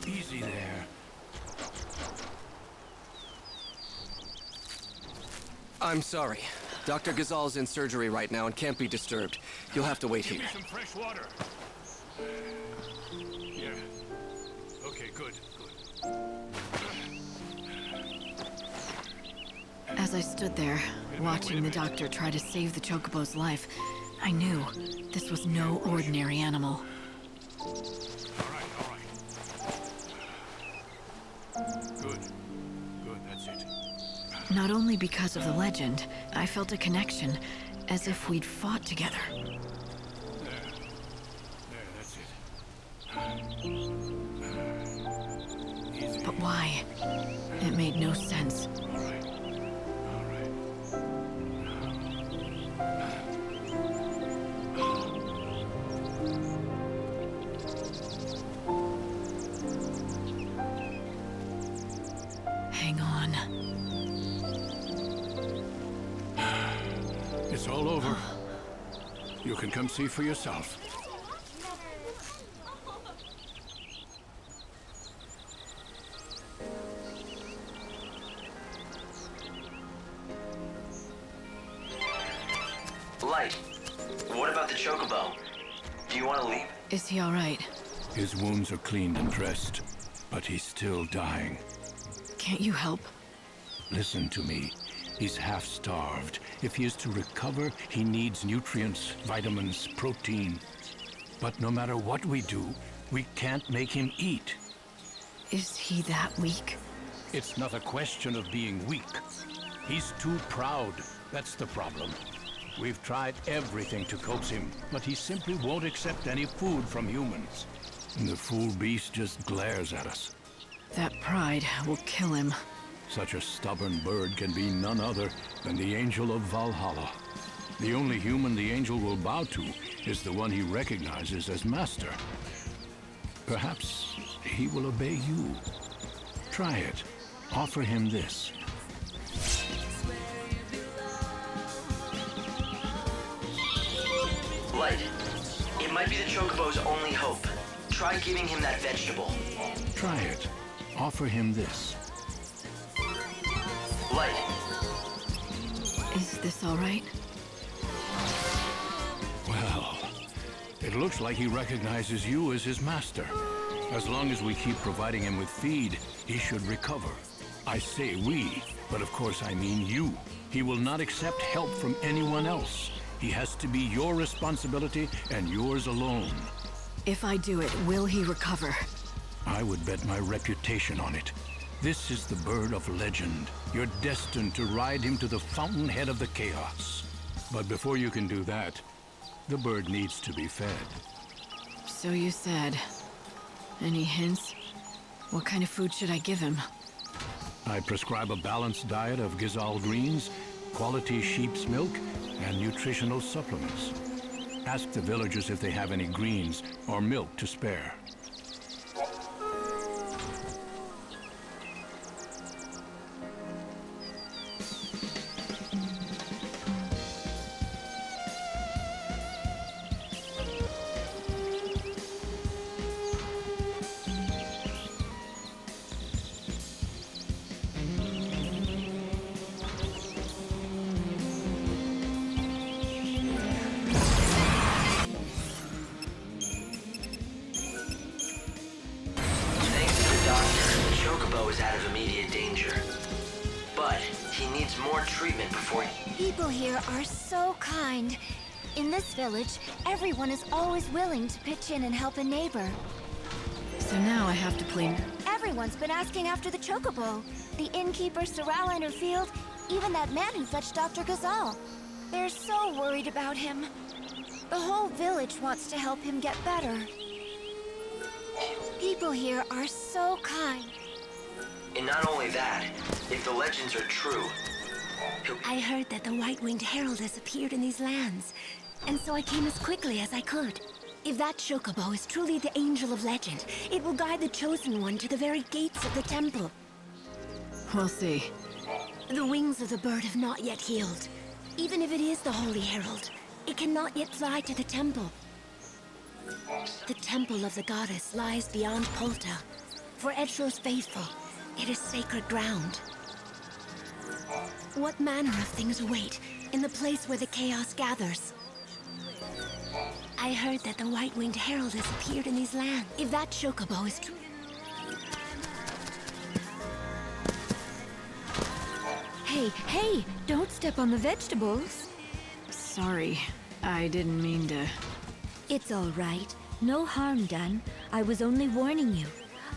Easy there. I'm sorry. Dr. Ghazal's in surgery right now and can't be disturbed. You'll have to wait Give here. me some fresh water. Here. Okay, good. As I stood there, watching the doctor try to save the chocobo's life, I knew this was no ordinary animal. All right. Good, that's it. Not only because of the legend, I felt a connection, as if we'd fought together. There, that's it. Easy. But why? It made no sense. All right. Hang on. It's all over. You can come see for yourself. Light, what about the chocobo? Do you want to leave? Is he all right? His wounds are cleaned and dressed, but he's still dying. Can't you help? Listen to me. He's half-starved. If he is to recover, he needs nutrients, vitamins, protein. But no matter what we do, we can't make him eat. Is he that weak? It's not a question of being weak. He's too proud. That's the problem. We've tried everything to coax him, but he simply won't accept any food from humans. And the fool beast just glares at us. That pride will kill him. Such a stubborn bird can be none other than the angel of Valhalla. The only human the angel will bow to is the one he recognizes as master. Perhaps he will obey you. Try it. Offer him this. Light, it might be the chocobo's only hope. Try giving him that vegetable. Try it. Offer him this. Light, Is this all right? Well, it looks like he recognizes you as his master. As long as we keep providing him with feed, he should recover. I say we, but of course I mean you. He will not accept help from anyone else. He has to be your responsibility and yours alone. If I do it, will he recover? I would bet my reputation on it. This is the bird of legend. You're destined to ride him to the fountainhead of the chaos. But before you can do that, the bird needs to be fed. So you said. Any hints? What kind of food should I give him? I prescribe a balanced diet of Ghazal greens, quality sheep's milk, and nutritional supplements. Ask the villagers if they have any greens or milk to spare. thanks to the doctor, the chocobo is out of immediate danger. But he needs more treatment before People here are so kind. In this village, everyone is always willing to pitch in and help a neighbor. So now I have to play... Everyone's been asking after the chocobo. The innkeeper, Sorala in her field, even that man who fetched Dr. Ghazal. They're so worried about him. The whole village wants to help him get better. People here are so kind. And not only that, if the legends are true, I heard that the White-Winged Herald has appeared in these lands, and so I came as quickly as I could. If that chocobo is truly the Angel of Legend, it will guide the Chosen One to the very gates of the temple. We'll see. The wings of the bird have not yet healed. Even if it is the Holy Herald, it cannot yet fly to the temple. The temple of the goddess lies beyond Polta, For Etro's faithful, it is sacred ground. What manner of things await in the place where the chaos gathers? I heard that the white-winged herald has appeared in these lands. If that chocobo is true... Hey, don't step on the vegetables. Sorry, I didn't mean to... It's all right. No harm done. I was only warning you.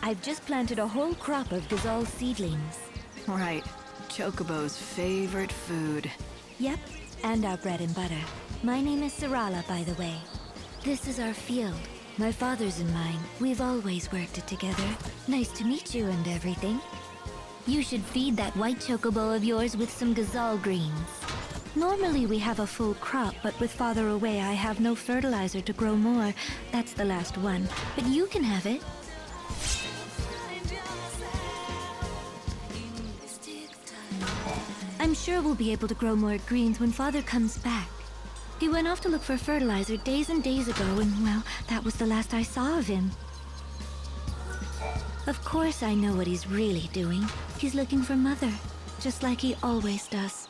I've just planted a whole crop of gazelle seedlings. Right. Chocobo's favorite food. Yep, and our bread and butter. My name is Sarala, by the way. This is our field. My father's and mine. We've always worked it together. Nice to meet you and everything. You should feed that white chocobo of yours with some gazelle greens. Normally we have a full crop, but with father away I have no fertilizer to grow more. That's the last one. But you can have it. I'm sure we'll be able to grow more greens when father comes back. He went off to look for fertilizer days and days ago, and well, that was the last I saw of him. Of course I know what he's really doing. He's looking for Mother, just like he always does.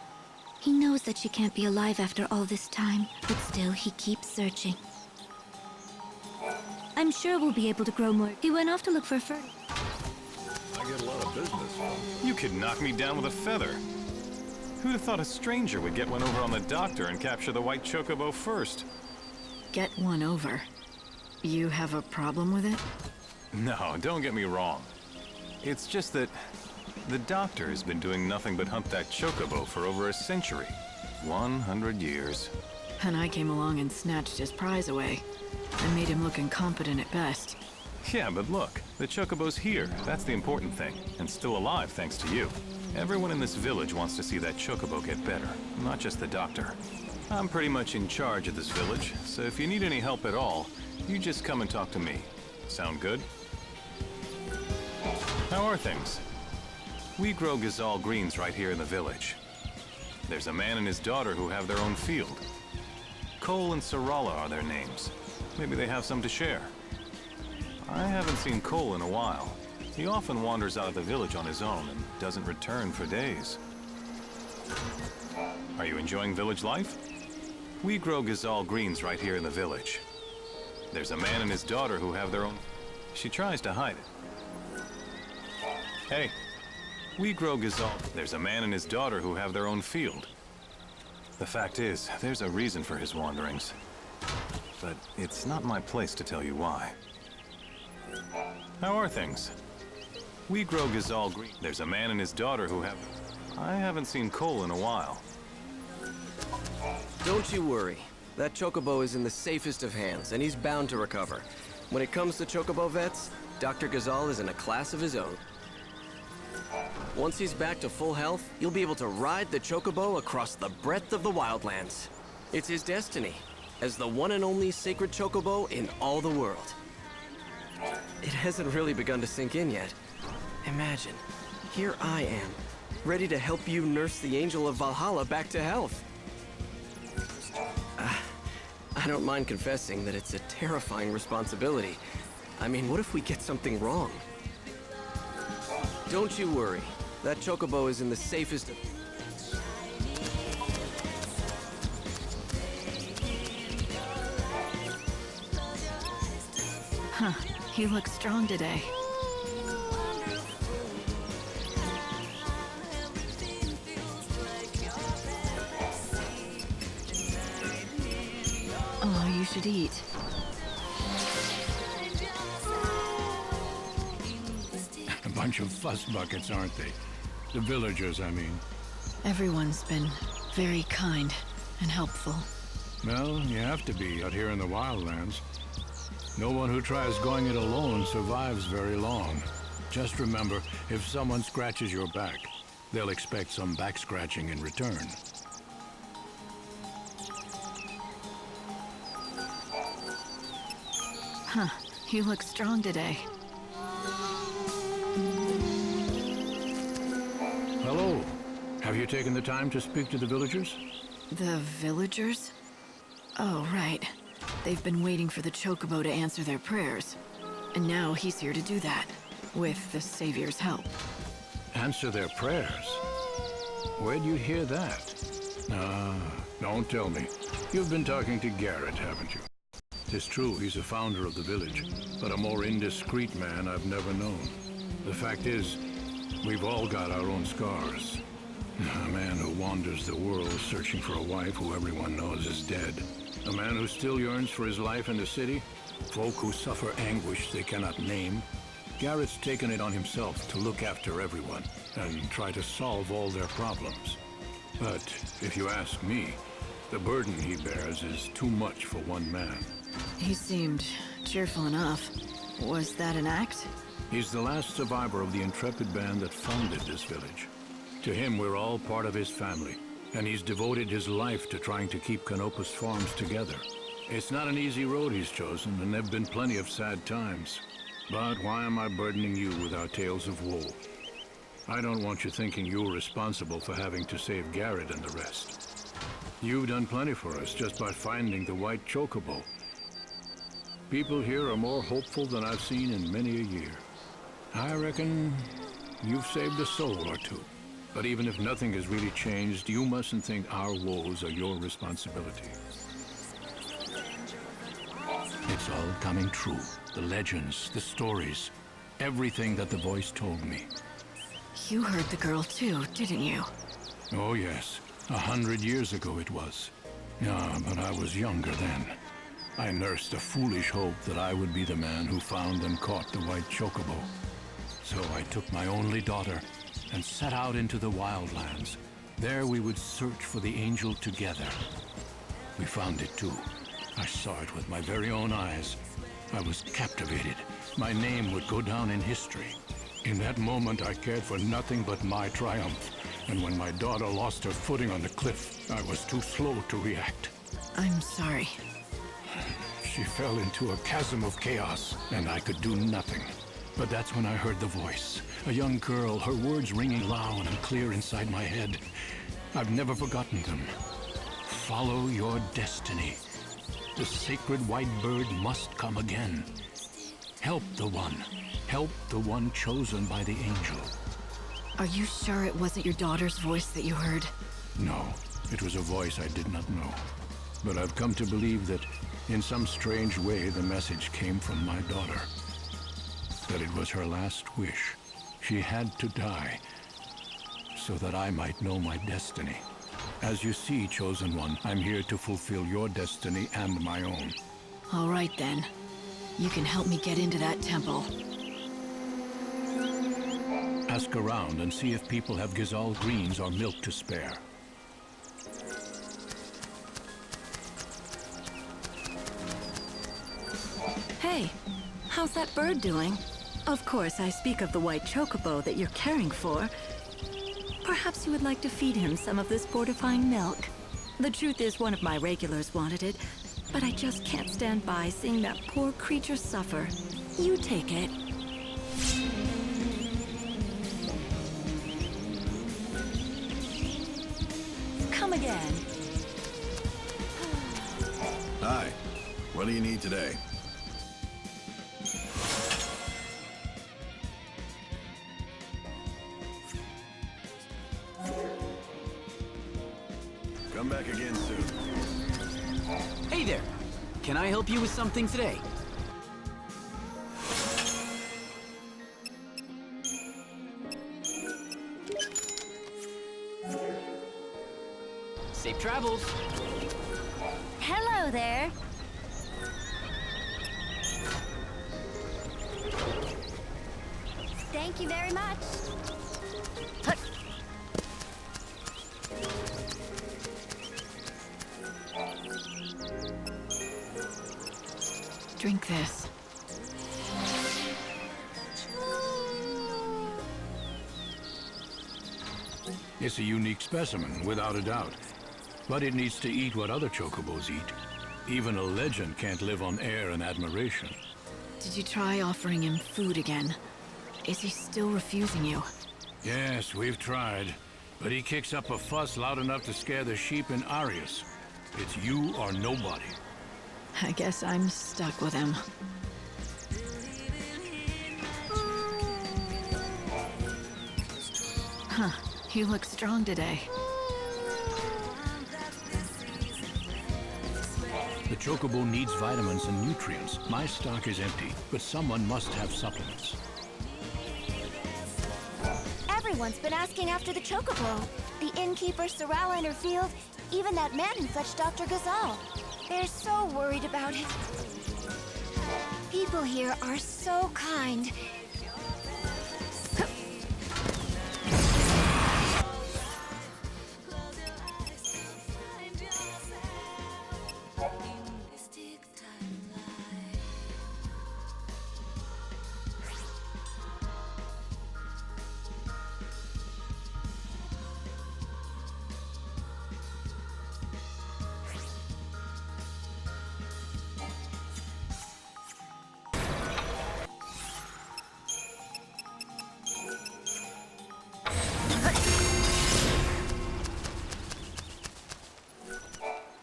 He knows that she can't be alive after all this time, but still he keeps searching. I'm sure we'll be able to grow more. He went off to look for fertilizer. I get a lot of business. You could knock me down with a feather. Who'd have thought a stranger would get one over on the doctor and capture the white chocobo first? Get one over. You have a problem with it? No, don't get me wrong. It's just that the doctor has been doing nothing but hunt that chocobo for over a century. 100 years. And I came along and snatched his prize away. I made him look incompetent at best. Yeah, but look, the chocobo's here. That's the important thing. And still alive thanks to you. Everyone in this village wants to see that chocobo get better, not just the doctor. I'm pretty much in charge of this village, so if you need any help at all, you just come and talk to me. Sound good? How are things? We grow gazelle greens right here in the village. There's a man and his daughter who have their own field. Cole and Sarala are their names. Maybe they have some to share. I haven't seen Cole in a while. He often wanders out of the village on his own and doesn't return for days. Are you enjoying village life? We grow gazelle greens right here in the village. There's a man and his daughter who have their own... She tries to hide it. Hey, we grow gazelle... There's a man and his daughter who have their own field. The fact is, there's a reason for his wanderings. But it's not my place to tell you why. How are things? We grow gazelle green. There's a man and his daughter who have... I haven't seen Cole in a while. Don't you worry. That chocobo is in the safest of hands, and he's bound to recover. When it comes to chocobo vets, Dr. Gazal is in a class of his own. Once he's back to full health, you'll be able to ride the chocobo across the breadth of the wildlands. It's his destiny, as the one and only sacred chocobo in all the world. It hasn't really begun to sink in yet. Imagine, here I am, ready to help you nurse the angel of Valhalla back to health. I don't mind confessing that it's a terrifying responsibility. I mean, what if we get something wrong? Don't you worry. That chocobo is in the safest of... Huh, he looks strong today. Oh, you should eat. A bunch of fuss buckets, aren't they? The villagers, I mean. Everyone's been very kind and helpful. Well, you have to be out here in the wildlands. No one who tries going it alone survives very long. Just remember, if someone scratches your back, they'll expect some back scratching in return. Huh, you look strong today. Hello. Have you taken the time to speak to the villagers? The villagers? Oh, right. They've been waiting for the chocobo to answer their prayers. And now he's here to do that. with the Savior's help. Answer their prayers? Where'd you hear that? Ah, don't tell me. You've been talking to Garrett, haven't you? 'Tis true he's a founder of the village, but a more indiscreet man I've never known. The fact is, we've all got our own scars. A man who wanders the world searching for a wife who everyone knows is dead. A man who still yearns for his life in the city. Folk who suffer anguish they cannot name. Garrett's taken it on himself to look after everyone and try to solve all their problems. But if you ask me, the burden he bears is too much for one man. He seemed cheerful enough. Was that an act? He's the last survivor of the intrepid band that founded this village. To him, we're all part of his family, and he's devoted his life to trying to keep Canopus Farms together. It's not an easy road he's chosen, and there've been plenty of sad times. But why am I burdening you with our tales of woe? I don't want you thinking you're responsible for having to save Garrett and the rest. You've done plenty for us just by finding the white chocobo. People here are more hopeful than I've seen in many a year. I reckon you've saved a soul or two. But even if nothing has really changed, you mustn't think our woes are your responsibility. It's all coming true. The legends, the stories, everything that the voice told me. You heard the girl too, didn't you? Oh yes, 100 years ago it was. Yeah, but I was younger then. I nursed a foolish hope that I would be the man who found and caught the white chocobo. So I took my only daughter and set out into the wildlands. There we would search for the angel together. We found it too. I saw it with my very own eyes. I was captivated. My name would go down in history. In that moment, I cared for nothing but my triumph. And when my daughter lost her footing on the cliff, I was too slow to react. I'm sorry. She fell into a chasm of chaos, and I could do nothing. But that's when I heard the voice. A young girl, her words ringing loud and clear inside my head. I've never forgotten them. Follow your destiny. The sacred white bird must come again. Help the one. Help the one chosen by the angel. Are you sure it wasn't your daughter's voice that you heard? No, it was a voice I did not know. But I've come to believe that in some strange way the message came from my daughter. That it was her last wish. She had to die so that I might know my destiny. As you see, Chosen One, I'm here to fulfill your destiny and my own. All right then. You can help me get into that temple. Ask around and see if people have Gazal greens or milk to spare. Hey, how's that bird doing? Of course, I speak of the white chocobo that you're caring for. Perhaps you would like to feed him some of this fortifying milk. The truth is, one of my regulars wanted it, but I just can't stand by seeing that poor creature suffer. You take it. Come again. Hi. What do you need today? Come back again soon. Hey there! Can I help you with something today? Safe travels! Hello there. Thank you very much. Drink this. It's a unique specimen, without a doubt. But it needs to eat what other chocobos eat. Even a legend can't live on air and admiration. Did you try offering him food again? Is he still refusing you? Yes, we've tried. But he kicks up a fuss loud enough to scare the sheep in Arius. It's you or nobody. I guess I'm stuck with him. Huh, you look strong today. The chocobo needs vitamins and nutrients. My stock is empty, but someone must have supplements. Everyone's been asking after the chocobo. The innkeeper, Sorala and her field, even that man who fetched Dr. Gazal. They're so worried about him. People here are so kind.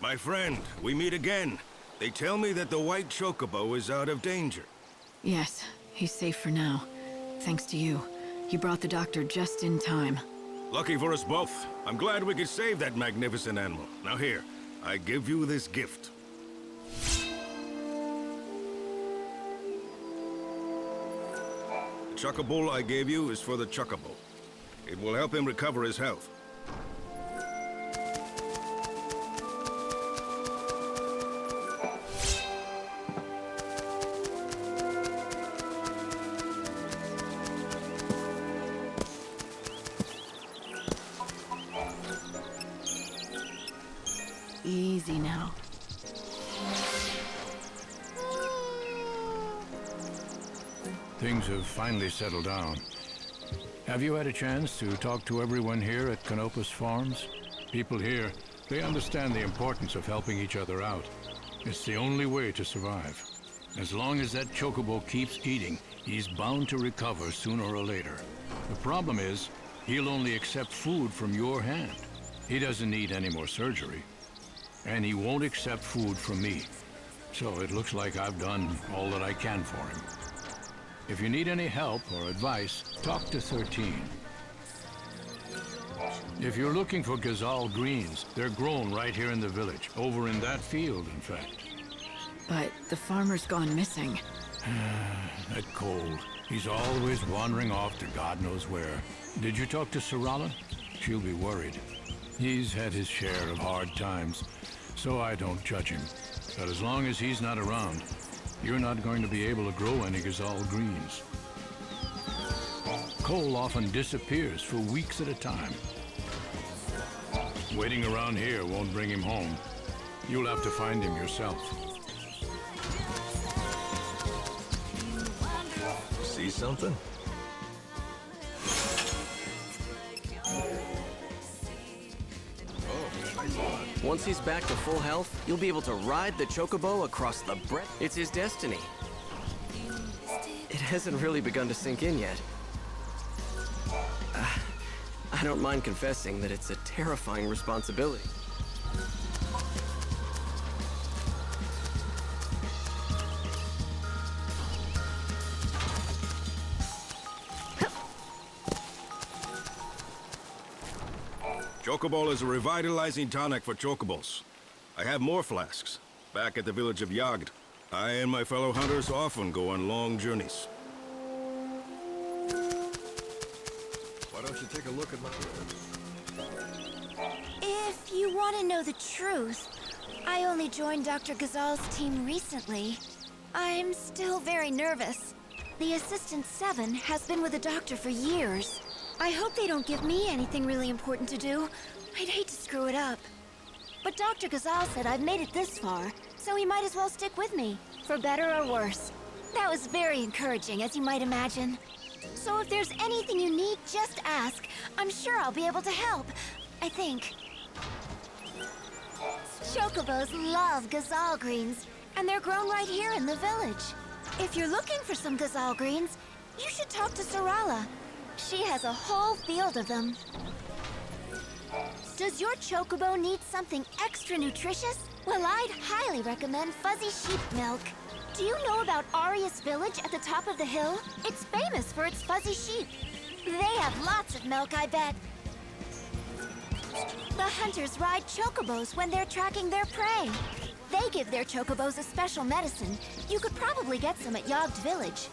My friend, we meet again. They tell me that the white chocobo is out of danger. Yes, he's safe for now. Thanks to you. You brought the doctor just in time. Lucky for us both. I'm glad we could save that magnificent animal. Now here, I give you this gift. The chocobo I gave you is for the chocobo. It will help him recover his health. Easy now. Things have finally settled down. Have you had a chance to talk to everyone here at Canopus Farms? People here, they understand the importance of helping each other out. It's the only way to survive. As long as that chocobo keeps eating, he's bound to recover sooner or later. The problem is, he'll only accept food from your hand. He doesn't need any more surgery. And he won't accept food from me. So it looks like I've done all that I can for him. If you need any help or advice, talk to XIII. If you're looking for Gazal greens, they're grown right here in the village. Over in that field, in fact. But the farmer's gone missing. That cold. He's always wandering off to God knows where. Did you talk to Sorala? She'll be worried. He's had his share of hard times, so I don't judge him. But as long as he's not around, you're not going to be able to grow any Gazal greens. Cole often disappears for weeks at a time. Waiting around here won't bring him home. You'll have to find him yourself. See something? Once he's back to full health, you'll be able to ride the chocobo across the breadth. It's his destiny. It hasn't really begun to sink in yet. I don't mind confessing that it's a terrifying responsibility. Chocobol is a revitalizing tonic for chocobos. I have more flasks, back at the village of Yagd. I and my fellow hunters often go on long journeys. Why don't you take a look at my... If you want to know the truth, I only joined Dr. Gazal's team recently. I'm still very nervous. The Assistant 7 has been with the doctor for years. I hope they don't give me anything really important to do. I'd hate to screw it up. But Dr. Gazal said I've made it this far, so he might as well stick with me, for better or worse. That was very encouraging, as you might imagine. So if there's anything you need, just ask. I'm sure I'll be able to help. I think. Chocobos love Gazal greens, and they're grown right here in the village. If you're looking for some Gazal greens, you should talk to Sorala. She has a whole field of them. Does your chocobo need something extra nutritious? Well, I'd highly recommend fuzzy sheep milk. Do you know about Arius Village at the top of the hill? It's famous for its fuzzy sheep. They have lots of milk, I bet. The hunters ride chocobos when they're tracking their prey. They give their chocobos a special medicine. You could probably get some at Yagd village.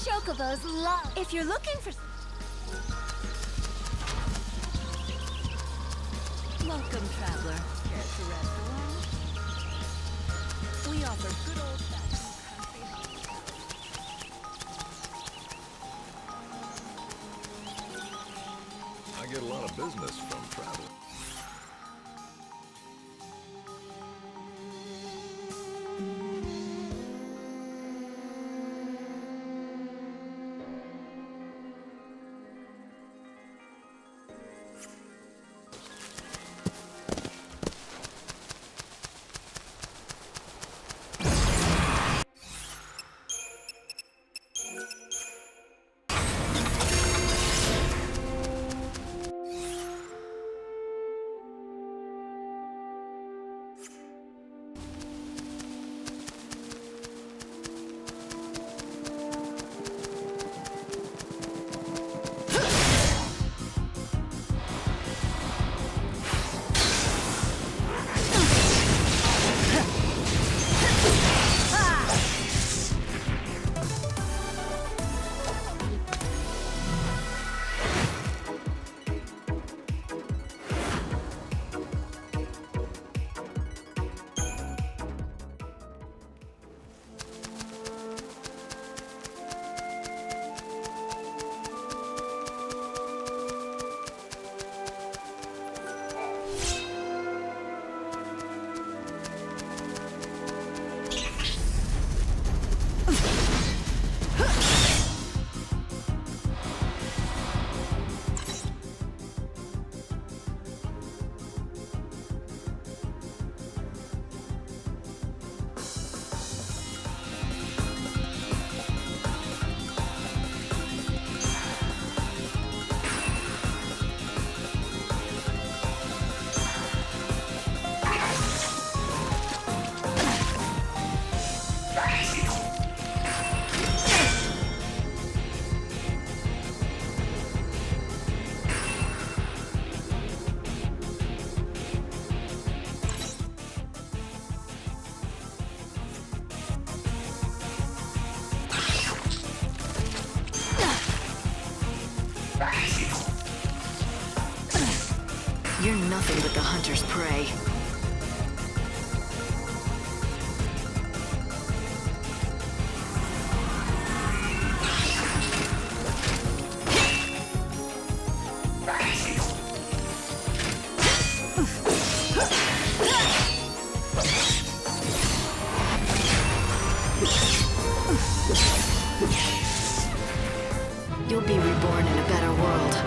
Chocobos love. If you're looking for... Welcome, traveler. Care to rest alone? We offer good old-fashioned country. I get a lot of business from travel. You're nothing but the hunter's prey. You'll be reborn in a better world.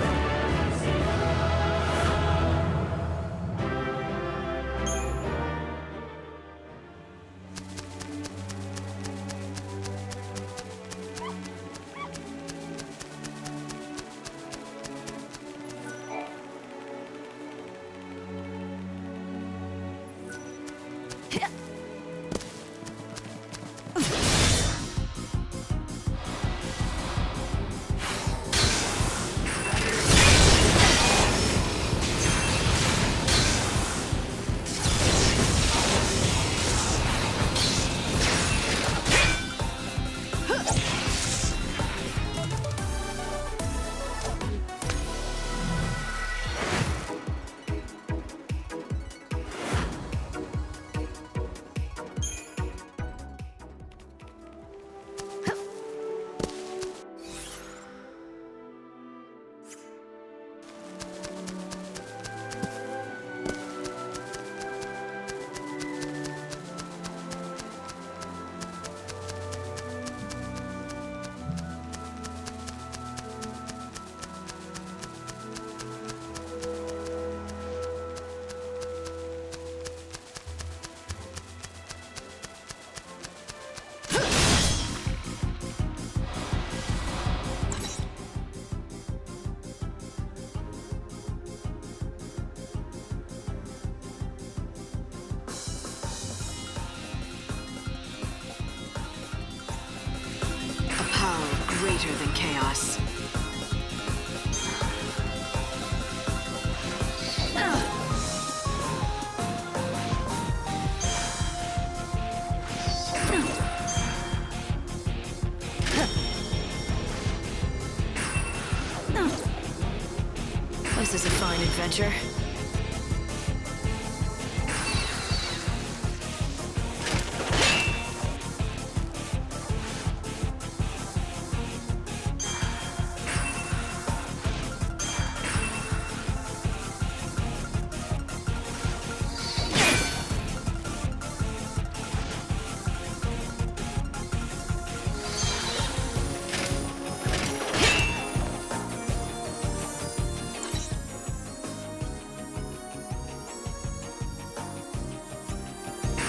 greater than chaos. This is a fine adventure.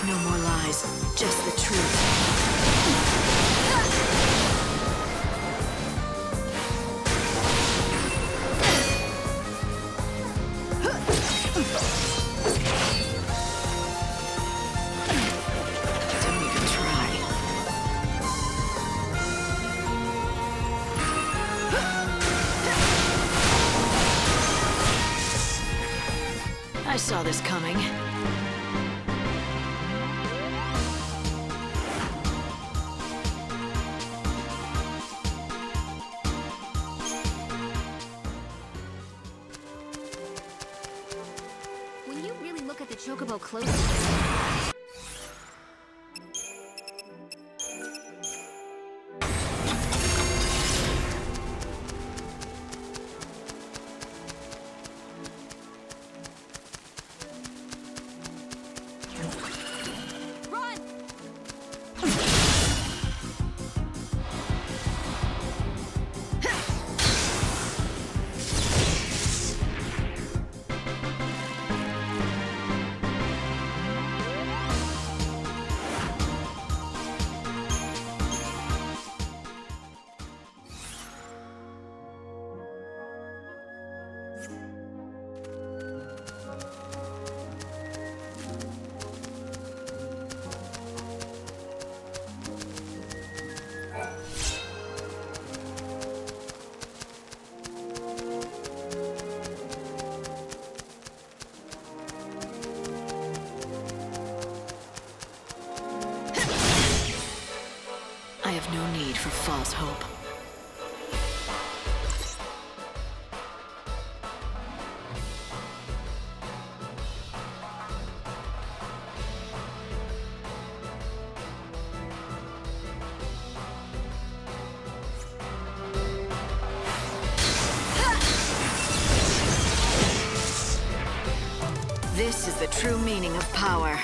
No more lies, just the truth. Don't even try. I saw this coming. When you really look at the chocobo closely... Run! I have no need for false hope. This is the true meaning of power.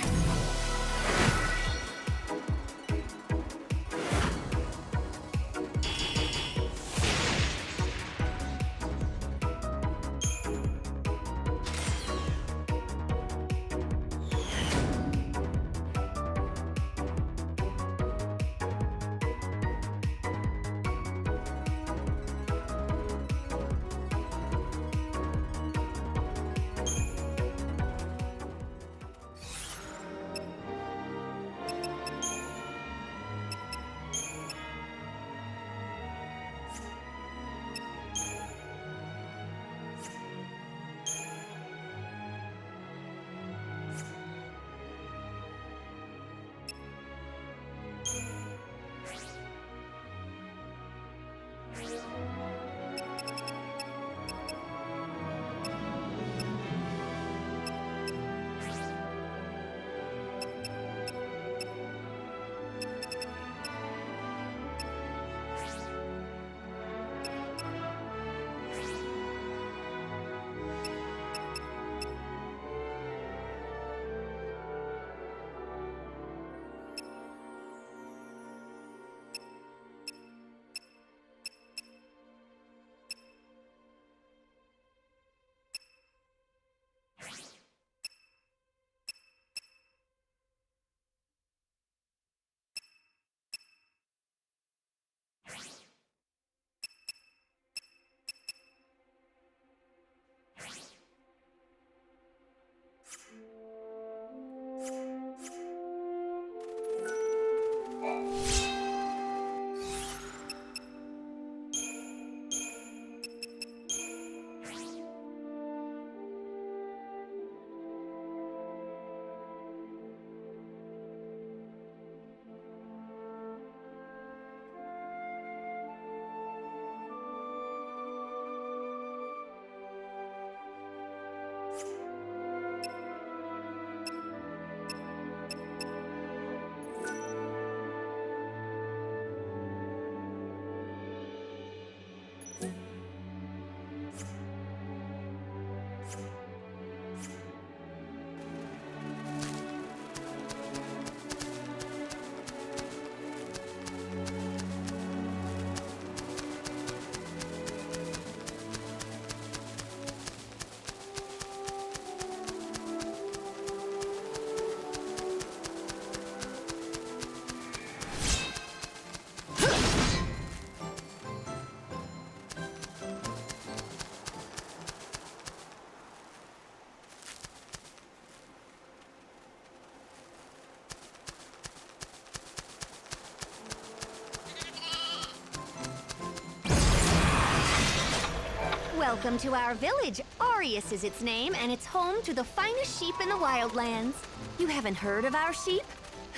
Welcome to our village. Arius is its name, and it's home to the finest sheep in the wildlands. You haven't heard of our sheep?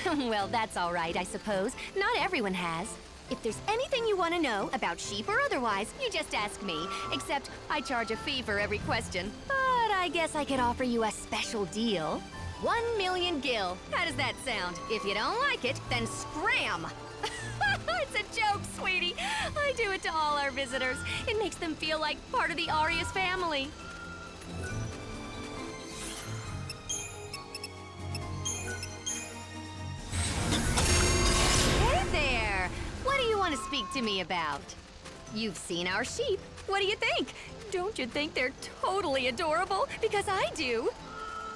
Well, that's all right, I suppose. Not everyone has. If there's anything you want to know, about sheep or otherwise, you just ask me. Except, I charge a fee for every question. But I guess I could offer you a special deal. 1 million gil. How does that sound? If you don't like it, then scram! It's a joke, sweetie. I do it to all our visitors. It makes them feel like part of the Arius family. Hey there! What do you want to speak to me about? You've seen our sheep. What do you think? Don't you think they're totally adorable? Because I do.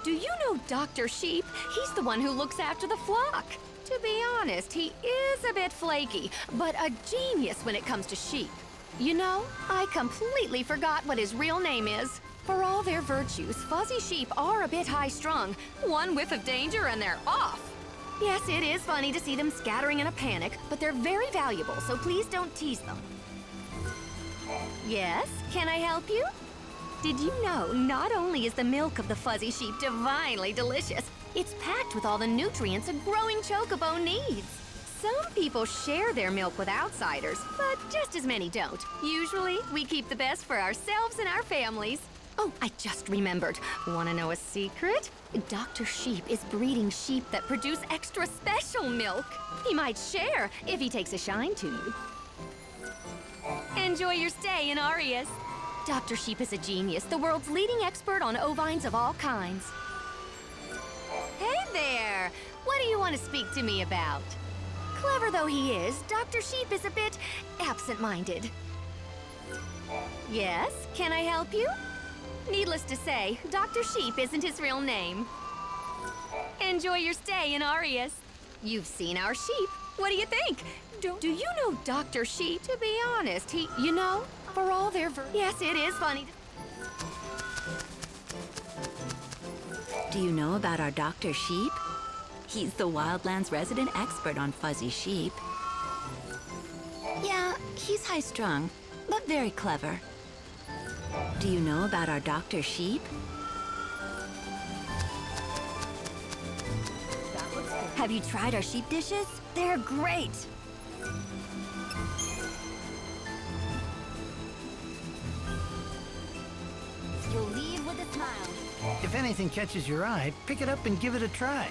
Do you know Dr. Sheep? He's the one who looks after the flock. To be honest, he is a bit flaky, but a genius when it comes to sheep. You know, I completely forgot what his real name is. For all their virtues, fuzzy sheep are a bit high-strung. One whiff of danger and they're off. Yes, it is funny to see them scattering in a panic, but they're very valuable, so please don't tease them. Yes, can I help you? Did you know not only is the milk of the fuzzy sheep divinely delicious, it's packed with all the nutrients a growing chocobo needs. Some people share their milk with outsiders, but just as many don't. Usually, we keep the best for ourselves and our families. Oh, I just remembered. Want to know a secret? Dr. Sheep is breeding sheep that produce extra special milk. He might share if he takes a shine to you. Enjoy your stay in Arius. Dr. Sheep is a genius, the world's leading expert on ovines of all kinds. Hey there! What do you want to speak to me about? Clever though he is, Dr. Sheep is a bit absent-minded. Yes, can I help you? Needless to say, Dr. Sheep isn't his real name. Enjoy your stay in Arius. You've seen our sheep. What do you think? Do you know Dr. Sheep? To be honest, you know, for all their yes, it is funny. Do you know about our Dr. Sheep? He's the Wildlands resident expert on fuzzy sheep. Yeah, he's high-strung, but very clever. Do you know about our Dr. Sheep? Have you tried our sheep dishes? They're great! You'll leave with a smile. If anything catches your eye, pick it up and give it a try.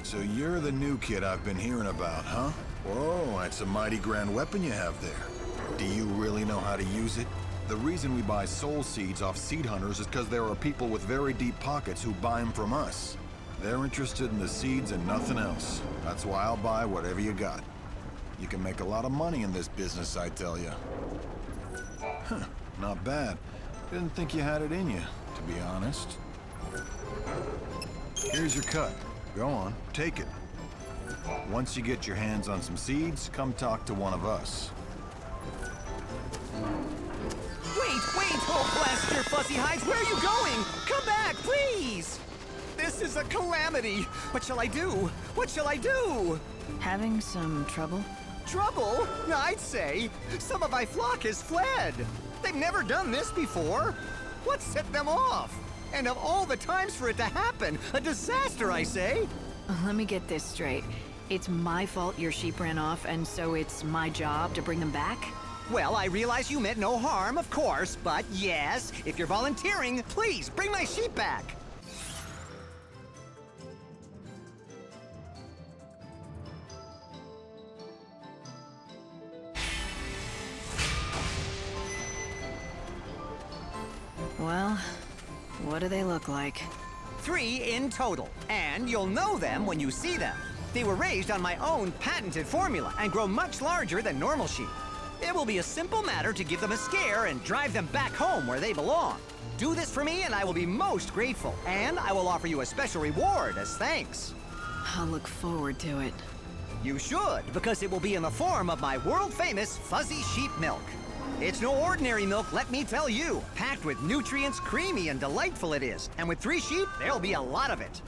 So you're the new kid I've been hearing about, huh? Whoa, that's a mighty grand weapon you have there. Do you really know how to use it? The reason we buy soul seeds off seed hunters is because there are people with very deep pockets who buy them from us. They're interested in the seeds and nothing else. That's why I'll buy whatever you got. You can make a lot of money in this business, I tell you. Huh, not bad. Didn't think you had it in you, to be honest. Here's your cut. Go on, take it. Once you get your hands on some seeds, come talk to one of us. Wait! Oh, blast your fuzzy hides! Where are you going? Come back, please! This is a calamity! What shall I do? What shall I do? Having some trouble? Trouble? I'd say. Some of my flock has fled. They've never done this before. What set them off? And of all the times for it to happen, a disaster, I say. Let me get this straight. It's my fault your sheep ran off, and so it's my job to bring them back? Well, I realize you meant no harm, of course, but yes, if you're volunteering, please bring my sheep back. Well, what do they look like? 3 in total, and you'll know them when you see them. They were raised on my own patented formula and grow much larger than normal sheep. It will be a simple matter to give them a scare and drive them back home where they belong. Do this for me and I will be most grateful, and I will offer you a special reward as thanks. I'll look forward to it. You should, because it will be in the form of my world-famous fuzzy sheep milk. It's no ordinary milk, let me tell you. Packed with nutrients, creamy and delightful it is. And with 3 sheep, there'll be a lot of it.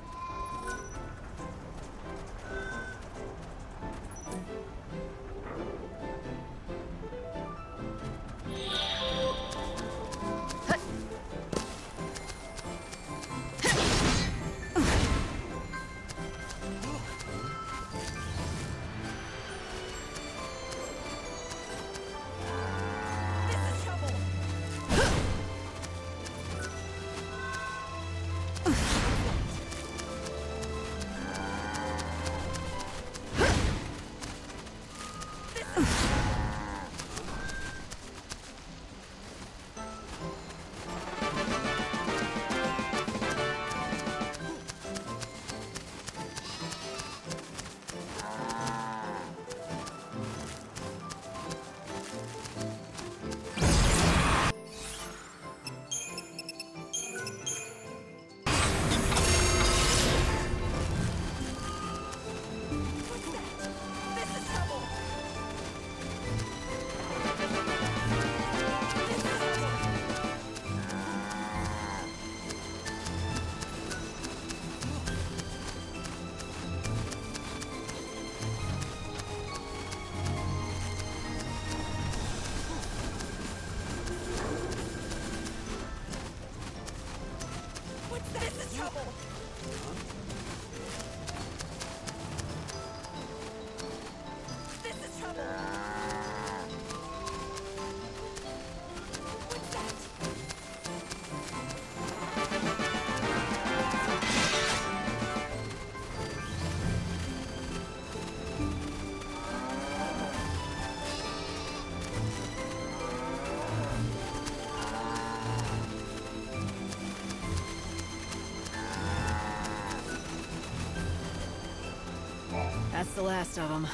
That's the last of them.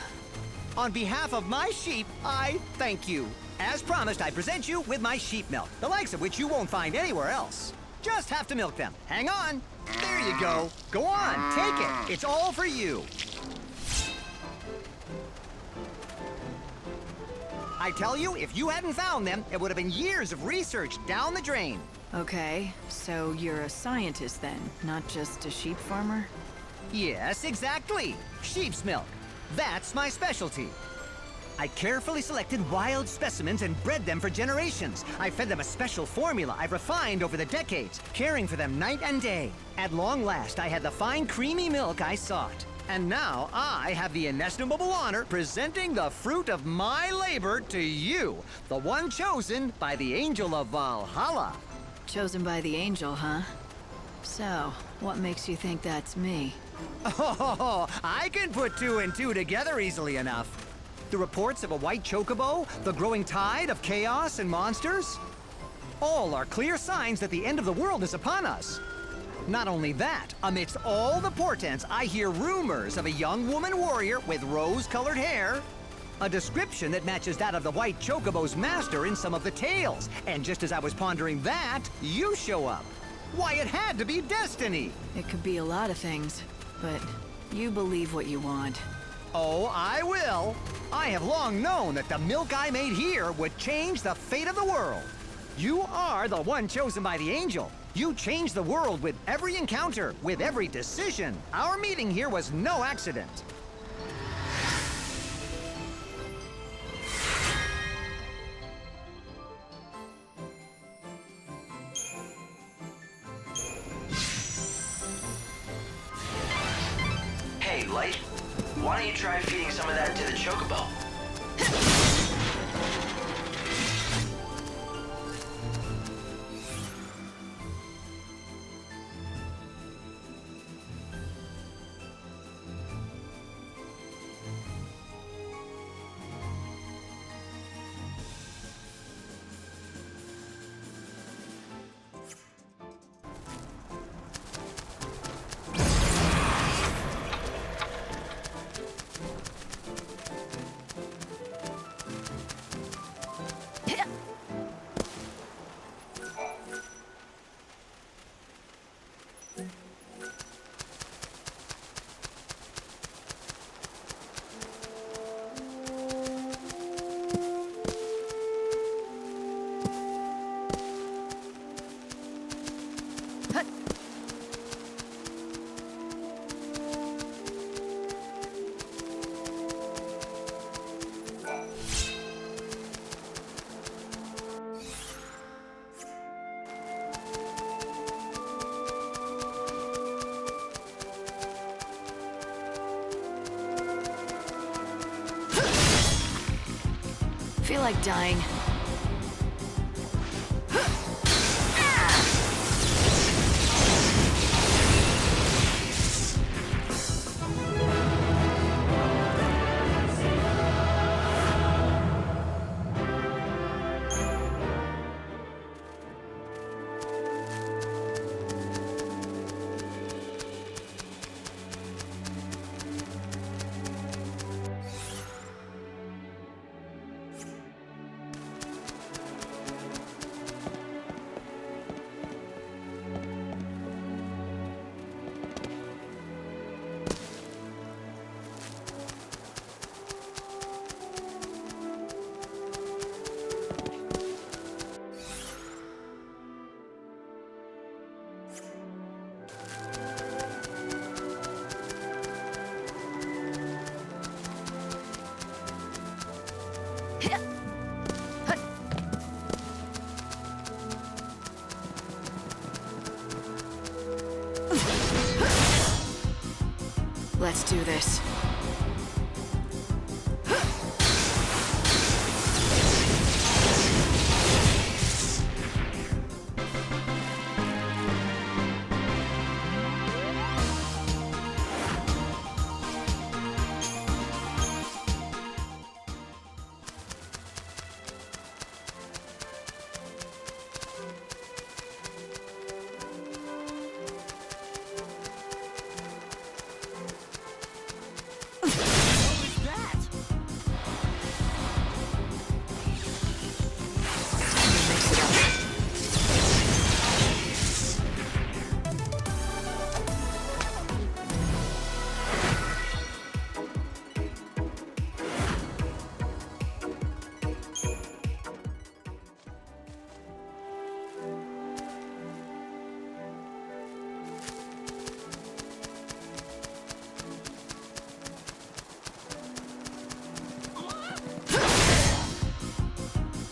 On behalf of my sheep, I thank you. As promised, I present you with my sheep milk, the likes of which you won't find anywhere else. Just have to milk them. Hang on. There you go. Go on, take it. It's all for you. I tell you, if you hadn't found them, it would have been years of research down the drain. Okay, so you're a scientist then, not just a sheep farmer? Yes, exactly. Sheep's milk. That's my specialty. I carefully selected wild specimens and bred them for generations. I fed them a special formula I've refined over the decades, caring for them night and day. At long last, I had the fine, creamy milk I sought. And now I have the inestimable honor presenting the fruit of my labor to you, the one chosen by the Angel of Valhalla. Chosen by the Angel, huh? So, what makes you think that's me? Oh, I can put 2 and 2 together easily enough. The reports of a white chocobo, the growing tide of chaos and monsters, all are clear signs that the end of the world is upon us. Not only that, amidst all the portents, I hear rumors of a young woman warrior with rose-colored hair, a description that matches that of the white chocobo's master in some of the tales. And just as I was pondering that, you show up. Why, it had to be destiny. It could be a lot of things, but you believe what you want. Oh, I will. I have long known that the milk I made here would change the fate of the world. You are the one chosen by the Angel. You changed the world with every encounter, with every decision. Our meeting here was no accident. light? Why don't you try feeding some of that to the chocobo? Feel like dying. Let's do this.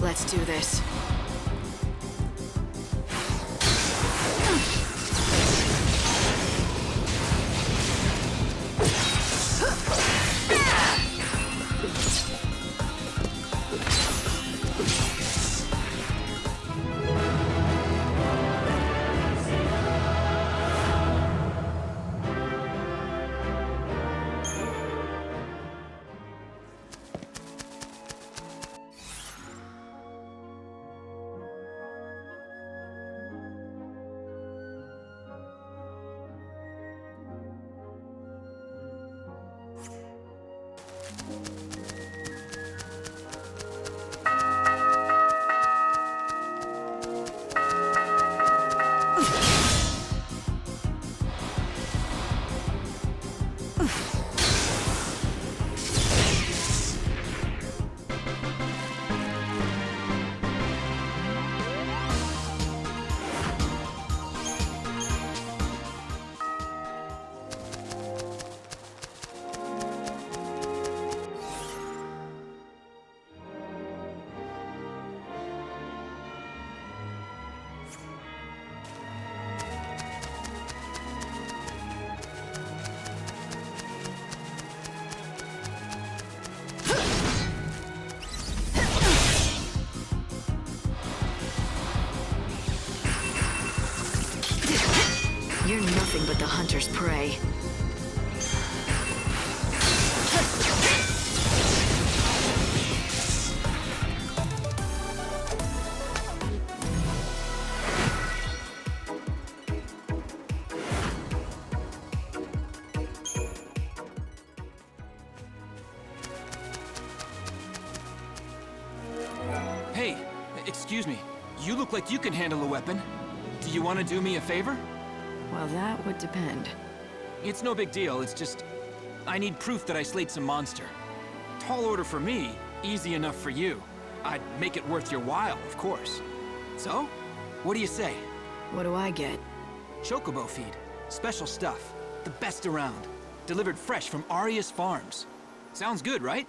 Let's do this. nothing but the hunter's prey. Hey, excuse me. You look like you can handle a weapon. Do you want to do me a favor? Well, that would depend. It's no big deal, it's just... I need proof that I slayed some monster. Tall order for me, easy enough for you. I'd make it worth your while, of course. So, what do you say? What do I get? Chocobo feed. Special stuff. The best around. Delivered fresh from Arius Farms. Sounds good, right?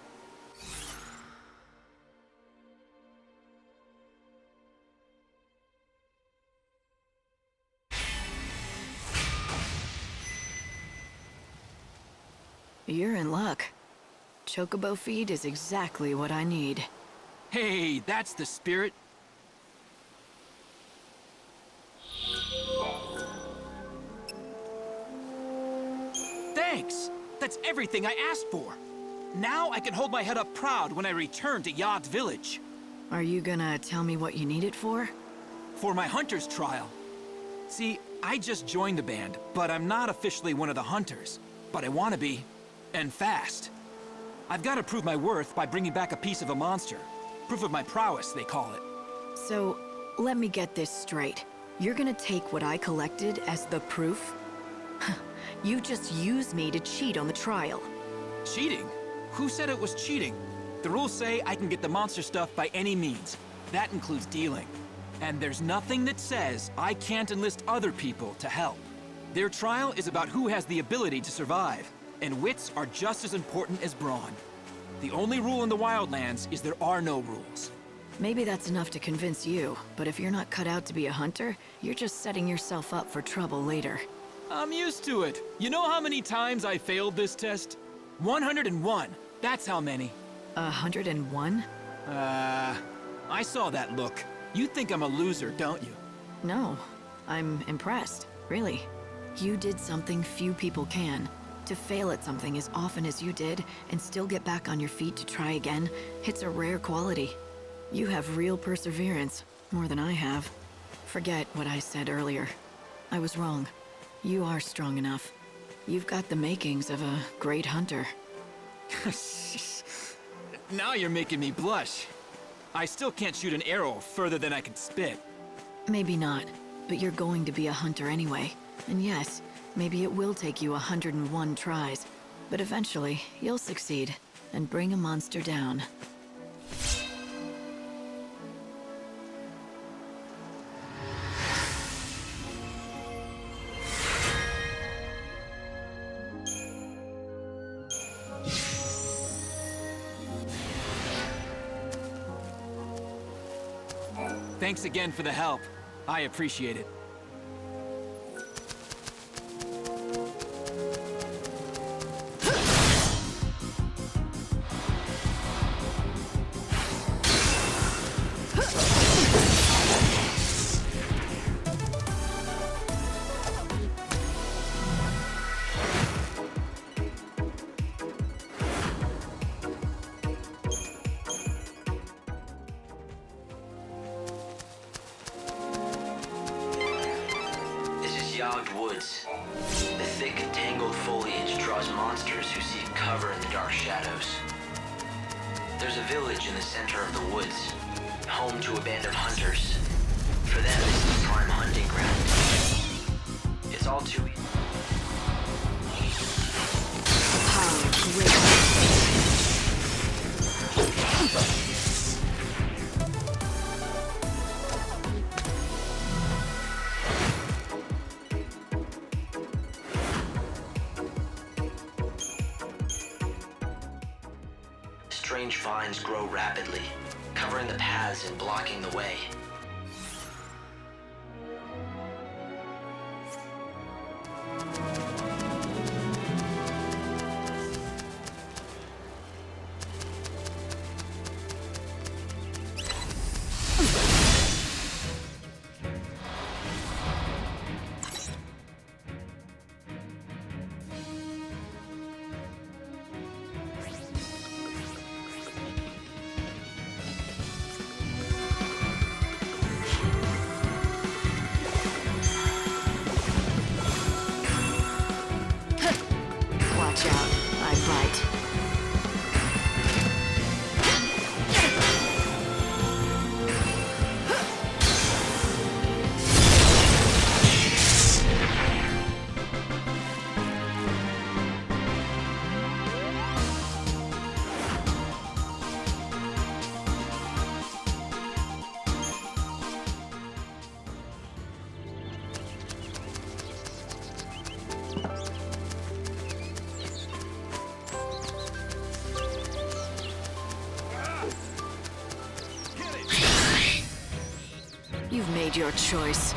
You're in luck. Chocobo feed is exactly what I need. Hey, that's the spirit. Thanks! That's everything I asked for. Now I can hold my head up proud when I return to Yagd village. Are you gonna tell me what you need it for? For my hunter's trial. See, I just joined the band, but I'm not officially one of the hunters. But I want to be. And fast. I've got to prove my worth by bringing back a piece of a monster. Proof of my prowess, they call it. So, let me get this straight. You're gonna take what I collected as the proof? You just used me to cheat on the trial. Cheating? Who said it was cheating? The rules say I can get the monster stuff by any means. That includes dealing. And there's nothing that says I can't enlist other people to help. Their trial is about who has the ability to survive. And wits are just as important as brawn. The only rule in the Wildlands is there are no rules. Maybe that's enough to convince you, but if you're not cut out to be a hunter, you're just setting yourself up for trouble later. I'm used to it. You know how many times I failed this test? 101. That's how many. 101? I saw that look. You think I'm a loser, don't you? No. I'm impressed, really. You did something few people can. To fail at something as often as you did, and still get back on your feet to try again, it's a rare quality. You have real perseverance, more than I have. Forget what I said earlier. I was wrong. You are strong enough. You've got the makings of a great hunter. Now you're making me blush. I still can't shoot an arrow further than I can spit. Maybe not, but you're going to be a hunter anyway. And yes, maybe it will take you 101 tries, but eventually you'll succeed and bring a monster down. Thanks again for the help. I appreciate it. Yagd woods. The thick, tangled foliage draws monsters who seek cover in the dark shadows. There's a village in the center of the woods, home to a band of hunters. For them, this is a prime hunting ground. It's all too easy. Strange vines grow rapidly, covering the paths and blocking the way. made your choice.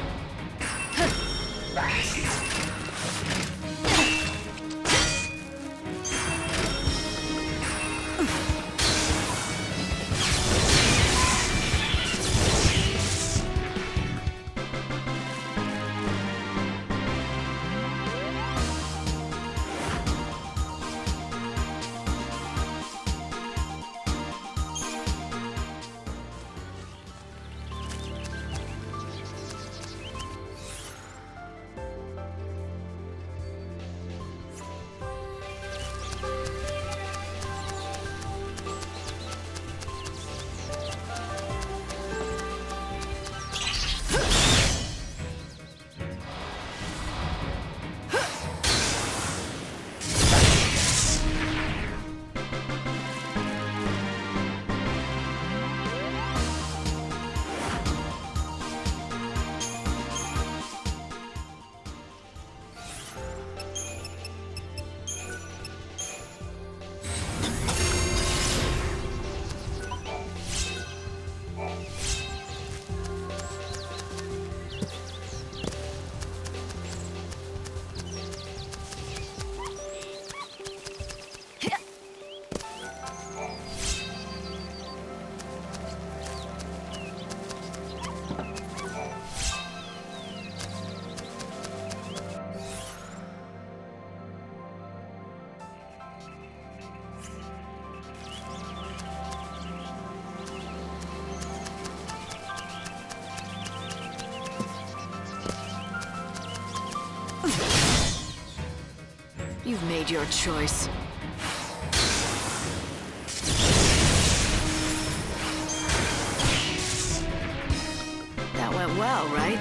You've made your choice. That went well, right?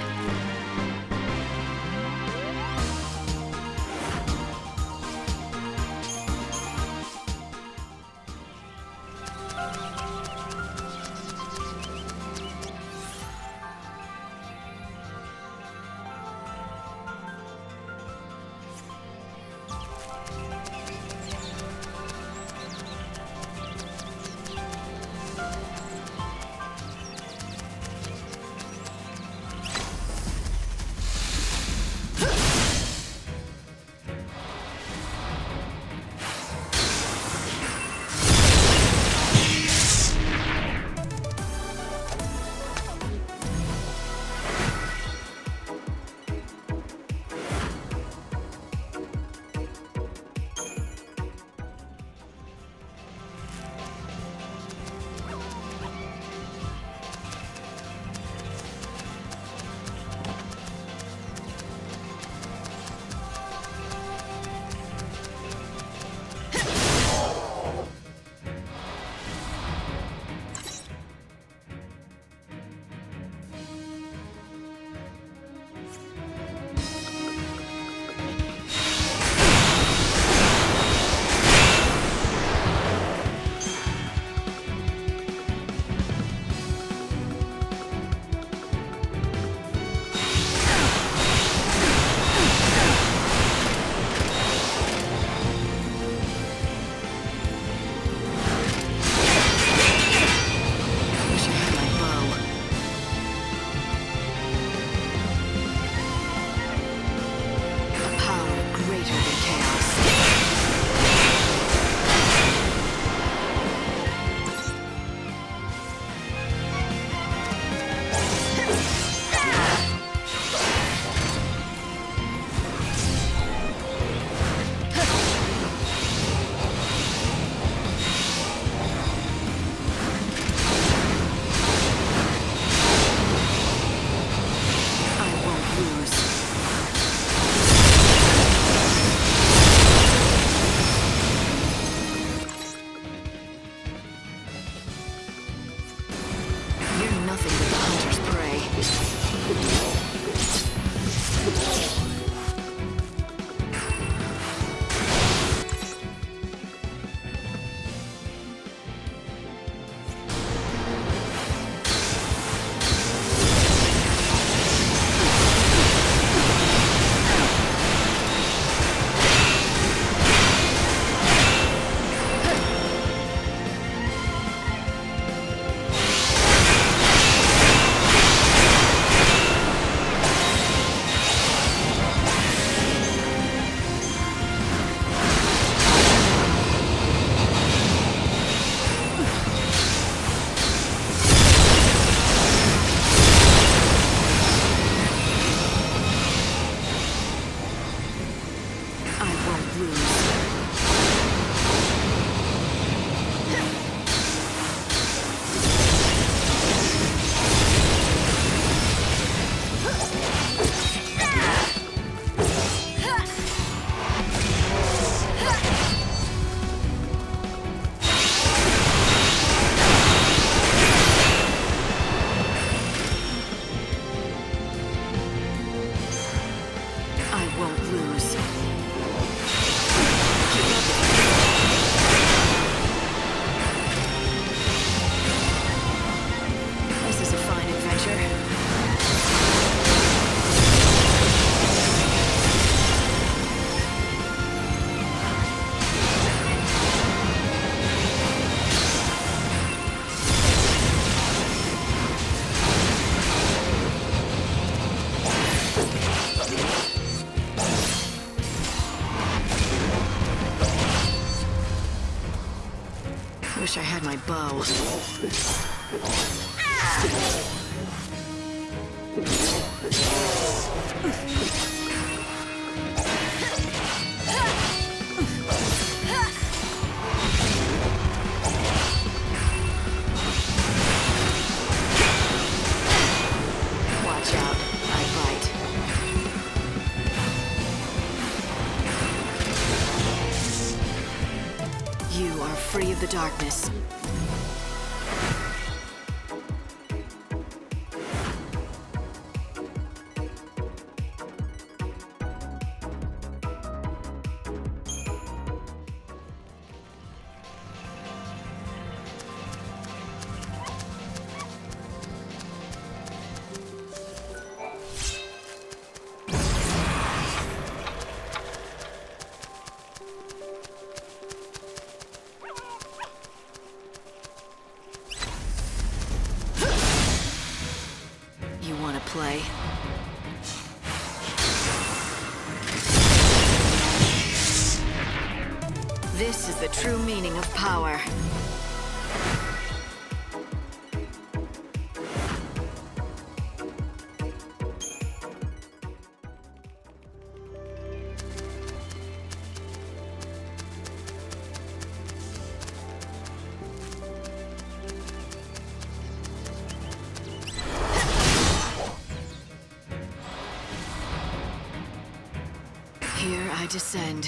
I won't lose. I won't lose. This is a fine adventure. Wish I had my bow. Watch out, I bite. You are free of the darkness. You want to play? This is the true meaning of power. Here I descend.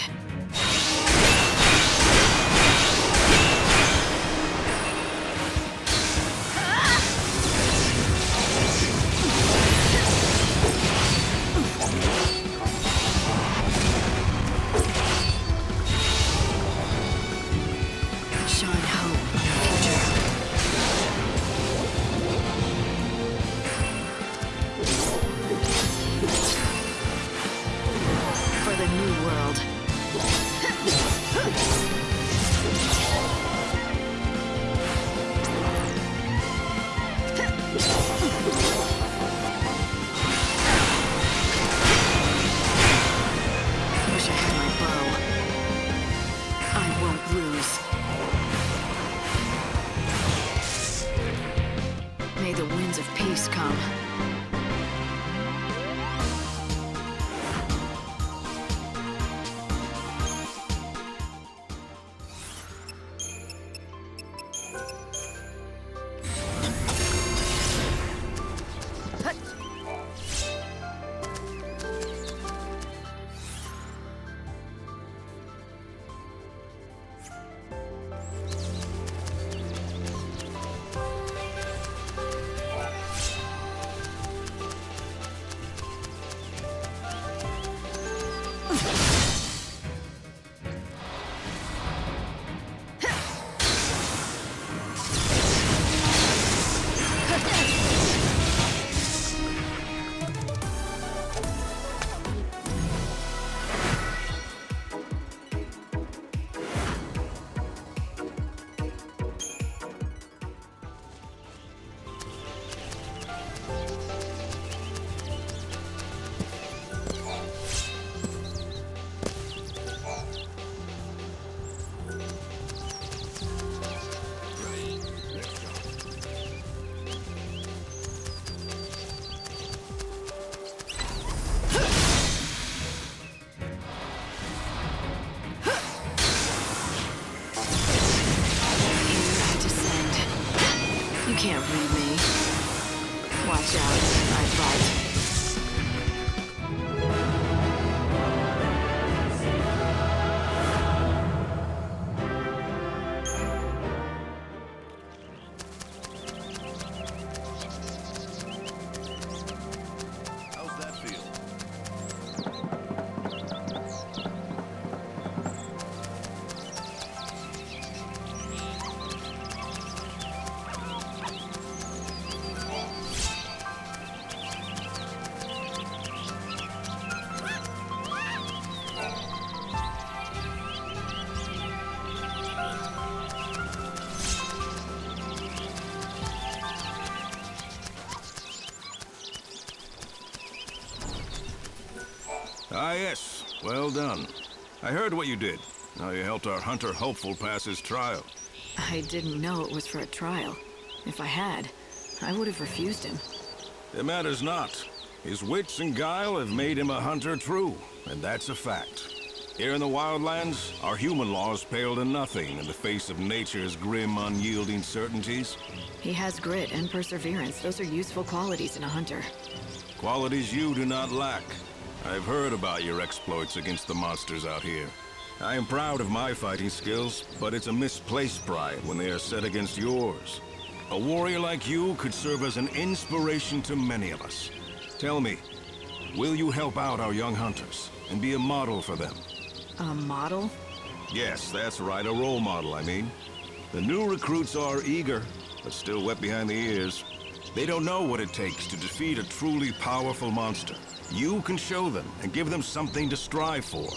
Shine hope on the future. For the new world. can't read me. Watch out, I bite. How's that feel? Ah, yes. Well done. I heard what you did. How you helped our hunter hopeful pass his trial. I didn't know it was for a trial. If I had, I would have refused him. It matters not. His wits and guile have made him a hunter true, and that's a fact. Here in the wildlands, our human laws pale to nothing in the face of nature's grim, unyielding certainties. He has grit and perseverance. Those are useful qualities in a hunter. Qualities you do not lack. I've heard about your exploits against the monsters out here. I am proud of my fighting skills, but it's a misplaced pride when they are set against yours. A warrior like you could serve as an inspiration to many of us. Tell me, will you help out our young hunters and be a model for them? A model? Yes, that's right, a role model, I mean. The new recruits are eager, but still wet behind the ears. They don't know what it takes to defeat a truly powerful monster. You can show them and give them something to strive for.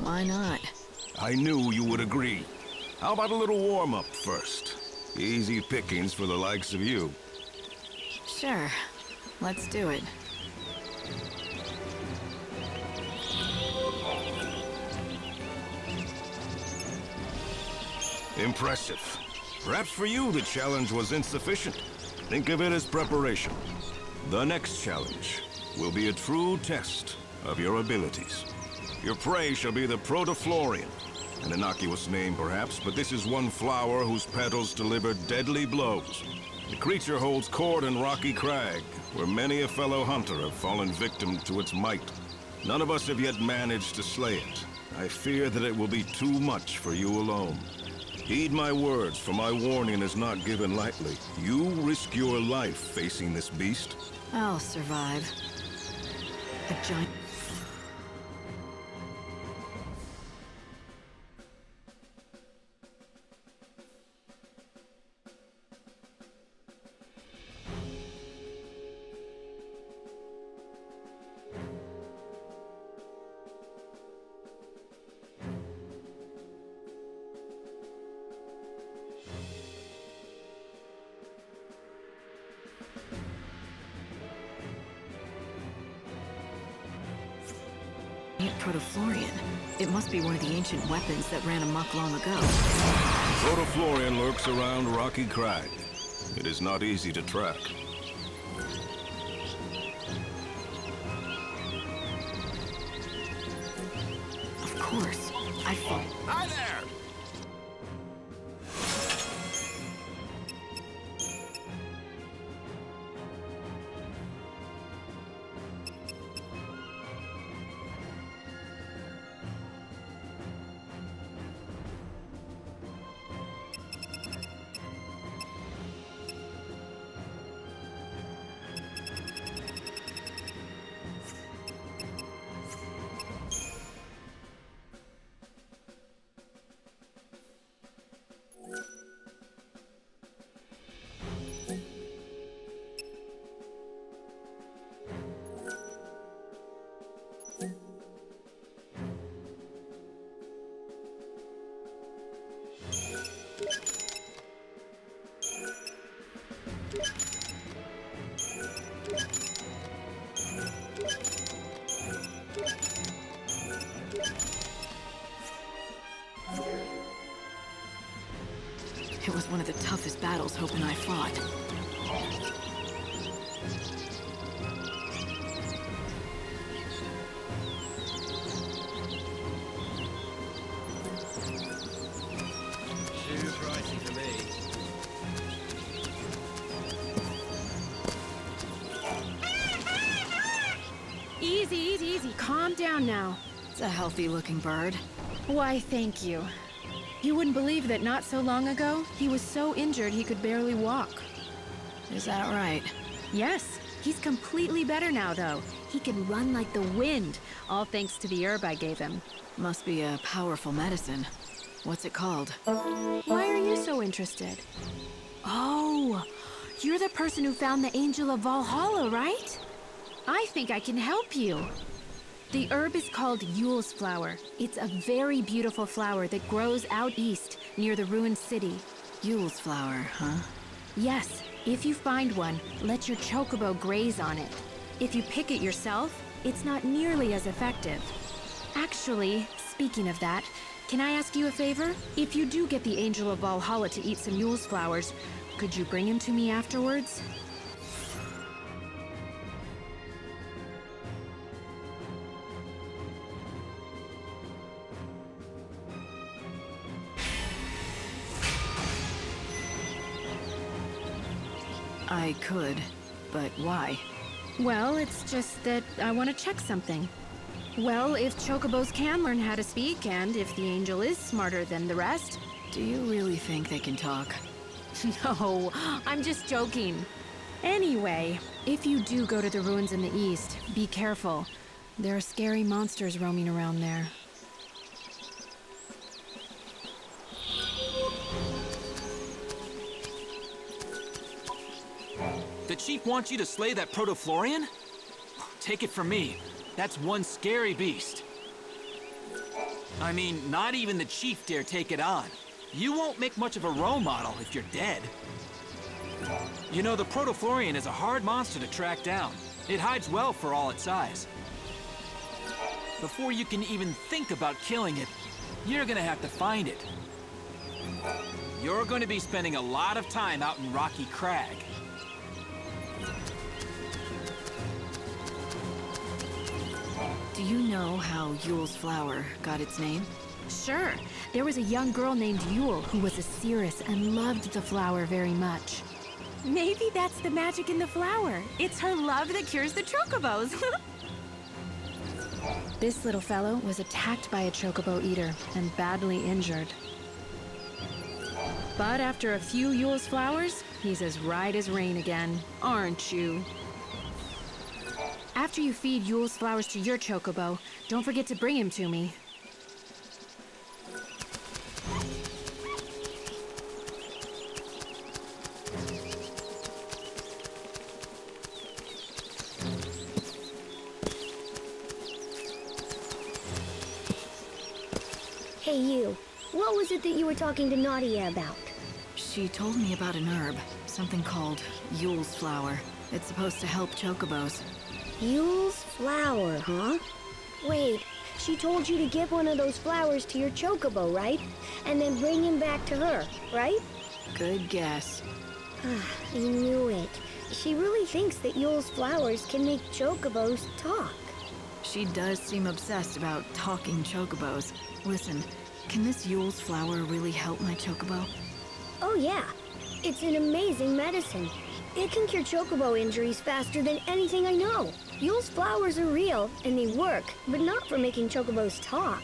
Why not? I knew you would agree. How about a little warm-up first? Easy pickings for the likes of you. Sure. Let's do it. Impressive. Perhaps for you the challenge was insufficient. Think of it as preparation. The next challenge will be a true test of your abilities. Your prey shall be the Protoflorian. An innocuous name, perhaps, but this is one flower whose petals deliver deadly blows. The creature holds court in Rocky Crag, where many a fellow hunter have fallen victim to its might. None of us have yet managed to slay it. I fear that it will be too much for you alone. Heed my words, for my warning is not given lightly. You risk your life facing this beast. I'll survive. A giant... Protoflorian. It must be one of the ancient weapons that ran amok long ago. Protoflorian lurks around Rocky Crag. It is not easy to track. Of course. I thought... Hi there! was one of the toughest battles Hope and I fought. Too pricey for me. Easy, easy, easy. Calm down now. It's a healthy-looking bird. Why, thank you. You wouldn't believe that not so long ago, he was so injured he could barely walk. Is that right? Yes. He's completely better now, though. He can run like the wind, all thanks to the herb I gave him. Must be a powerful medicine. What's it called? Why are you so interested? Oh, you're the person who found the Angel of Valhalla, right? I think I can help you. The herb is called Yule's flower. It's a very beautiful flower that grows out east, near the ruined city. Yule's flower, huh? Yes. If you find one, let your chocobo graze on it. If you pick it yourself, it's not nearly as effective. Actually, speaking of that, can I ask you a favor? If you do get the Angel of Valhalla to eat some Yule's flowers, could you bring him to me afterwards? I could, but why? Well, it's just that I want to check something. Well, if chocobos can learn how to speak, and if the angel is smarter than the rest... Do you really think they can talk? No, I'm just joking. Anyway, if you do go to the ruins in the east, be careful. There are scary monsters roaming around there. The chief wants you to slay that Protoflorian? Take it from me, that's one scary beast. I mean, not even the chief dare take it on. You won't make much of a role model if you're dead. You know, the Protoflorian is a hard monster to track down. It hides well for all its size. Before you can even think about killing it, you're gonna have to find it. You're gonna be spending a lot of time out in Rocky Crag. Do you know how Yule's flower got its name? Sure. There was a young girl named Yule who was a seeress and loved the flower very much. Maybe that's the magic in the flower. It's her love that cures the chocobos. This little fellow was attacked by a chocobo eater and badly injured. But after a few Yule's flowers, he's as right as rain again, aren't you? After you feed Yule's flowers to your chocobo, don't forget to bring him to me. Hey, you. What was it that you were talking to Nadia about? She told me about an herb, something called Yule's flower. It's supposed to help chocobos. Yule's flower, huh? Wait, she told you to give one of those flowers to your chocobo, right? And then bring him back to her, right? Good guess. I knew it. She really thinks that Yule's flowers can make chocobos talk. She does seem obsessed about talking chocobos. Listen, can this Yule's flower really help my chocobo? Oh yeah, it's an amazing medicine. It can cure chocobo injuries faster than anything I know. Yule's flowers are real, and they work, but not for making chocobos talk.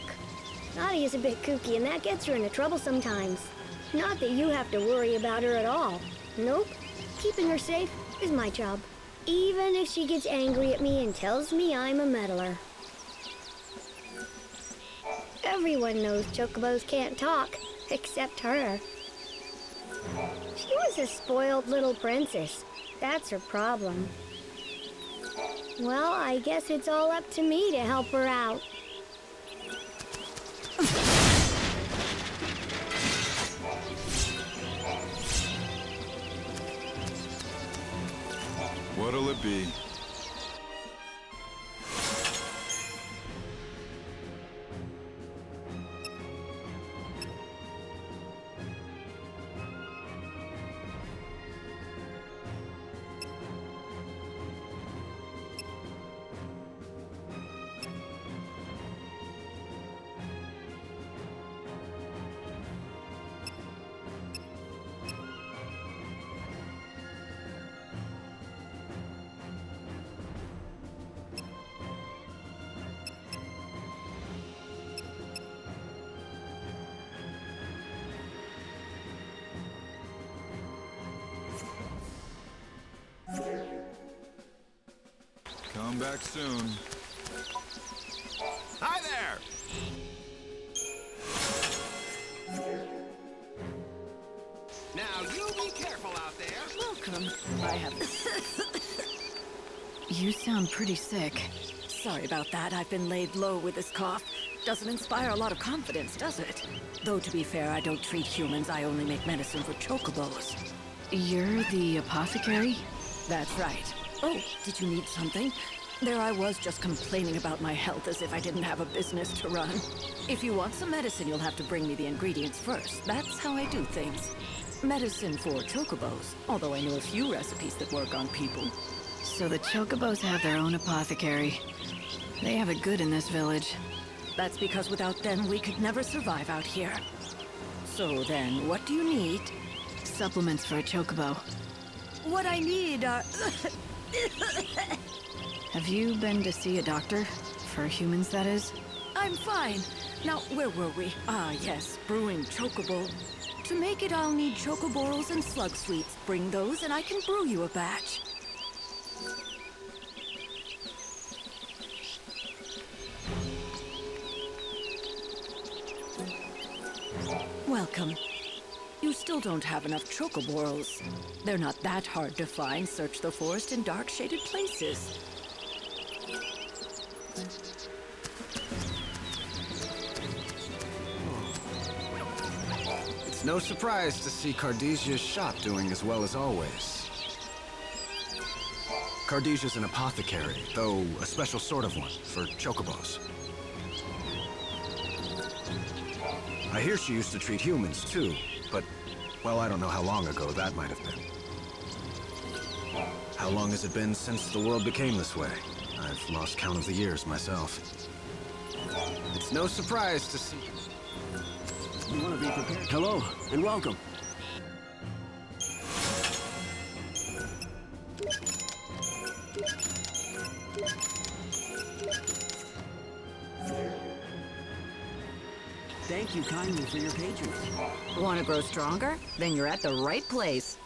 Nadia's a bit kooky, and that gets her into trouble sometimes. Not that you have to worry about her at all. Nope. Keeping her safe is my job. Even if she gets angry at me and tells me I'm a meddler. Everyone knows chocobos can't talk, except her. She was a spoiled little princess. That's her problem. Well, I guess it's all up to me to help her out. What'll it be? Come back soon. Hi there! Now, you be careful out there. Welcome. I have... You sound pretty sick. Sorry about that. I've been laid low with this cough. Doesn't inspire a lot of confidence, does it? Though, to be fair, I don't treat humans. I only make medicine for chocobos. You're the apothecary? That's right. Oh, did you need something? There I was just complaining about my health as if I didn't have a business to run. If you want some medicine, you'll have to bring me the ingredients first. That's how I do things. Medicine for chocobos, although I know a few recipes that work on people. So the chocobos have their own apothecary. They have it good in this village. That's because without them, we could never survive out here. So then, what do you need? Supplements for a chocobo. What I need are... Have you been to see a doctor? For humans, that is? I'm fine. Now, where were we? Ah, yes, brewing chocobo. To make it, I'll need chocoborals and slug sweets. Bring those and I can brew you a batch. Welcome. You still don't have enough chocoborals. They're not that hard to find. Search the forest in dark, shaded places. It's no surprise to see Cardesia's shop doing as well as always. Cardesia's an apothecary, though a special sort of one, for chocobos. I hear she used to treat humans, too, but, well, I don't know how long ago that might have been. How long has it been since the world became this way? I've lost count of the years myself. It's no surprise to see... You want to be prepared? Hello, and welcome. Thank you kindly for your patience. Want to grow stronger? Then you're at the right place.